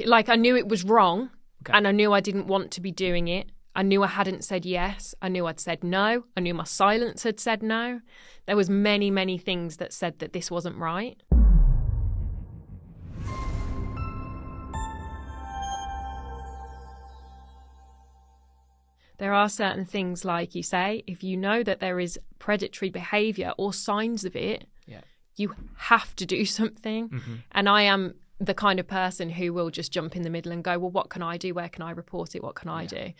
Like, I knew it was wrong, Okay. and I knew I didn't want to be doing it. I knew I hadn't said yes. I knew I'd said no. I knew my silence had said no. There was many, many things that said that this wasn't right. There are certain things, like you say, if you know that there is predatory behaviour or signs of it, you have to do something. Mm-hmm. And I am the kind of person who will just jump in the middle and go, well, what can I do? Where can I report it? What can I do?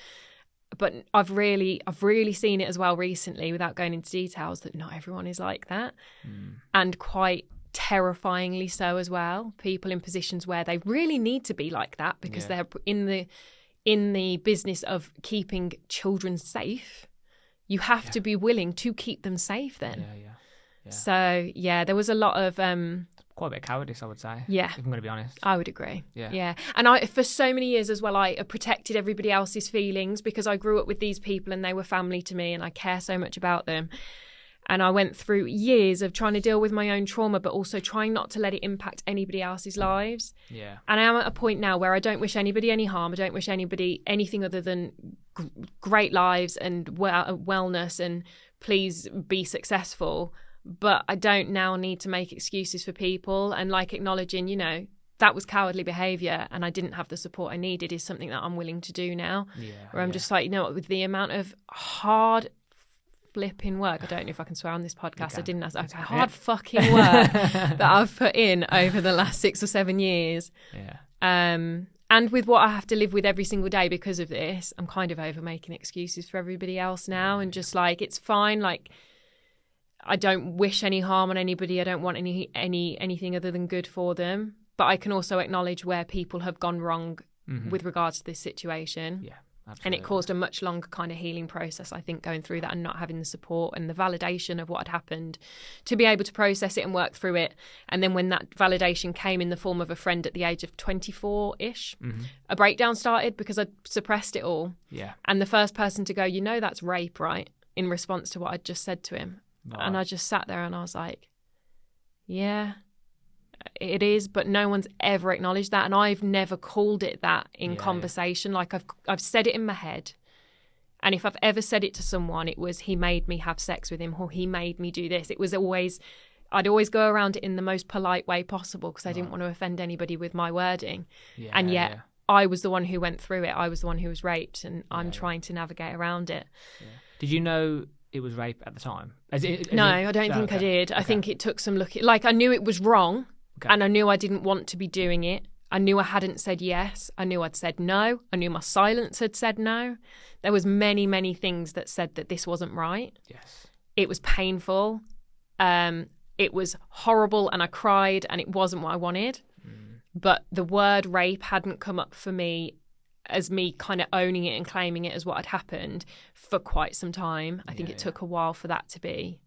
But I've really seen it as well recently, without going into details, that not everyone is like that. And quite terrifyingly so as well. People in positions where they really need to be like that because they're in the business of keeping children safe. You have to be willing to keep them safe then. Yeah. So, there was a lot of... quite a bit of cowardice, I would say. Yeah. If I'm going to be honest. I would agree. Yeah. And I, for so many years as well, I protected everybody else's feelings because I grew up with these people and they were family to me and I care so much about them. And I went through years of trying to deal with my own trauma, but also trying not to let it impact anybody else's lives. Yeah. And I am at a point now where I don't wish anybody any harm. I don't wish anybody anything other than great lives and wellness and please be successful. But I don't now need to make excuses for people, and like acknowledging, that was cowardly behaviour and I didn't have the support I needed is something that I'm willing to do now. Where I'm just like, with the amount of hard flipping work, I don't know if I can swear on this podcast. I didn't ask. Okay, hard fucking work that I've put in over the last 6 or 7 years. Yeah. And with what I have to live with every single day because of this, I'm kind of over making excuses for everybody else now, and just like, it's fine. Like, I don't wish any harm on anybody. I don't want anything other than good for them. But I can also acknowledge where people have gone wrong with regards to this situation. Yeah, absolutely. And it caused a much longer kind of healing process, I think, going through that and not having the support and the validation of what had happened to be able to process it and work through it. And then when that validation came in the form of a friend at the age of 24-ish, a breakdown started because I'd suppressed it all. Yeah. And the first person to go, that's rape, right? In response to what I'd just said to him. Right. And I just sat there and I was like, yeah, it is, but no one's ever acknowledged that. And I've never called it that in conversation. Like, I've said it in my head. And if I've ever said it to someone, it was, he made me have sex with him, or he made me do this. It was always, I'd always go around it in the most polite way possible because I didn't want to offend anybody with my wording. Yeah, and yet I was the one who went through it. I was the one who was raped, and I'm trying to navigate around it. Yeah. Did you know it was rape at the time? I don't think I did. I think it took some looking. Like, I knew it was wrong, and I knew I didn't want to be doing it. I knew I hadn't said yes. I knew I'd said no. I knew my silence had said no. There was many, many things that said that this wasn't right. Yes. It was painful. It was horrible, and I cried, and it wasn't what I wanted. But the word rape hadn't come up for me as me kind of owning it and claiming it as what had happened for quite some time. I think it took a while for that to be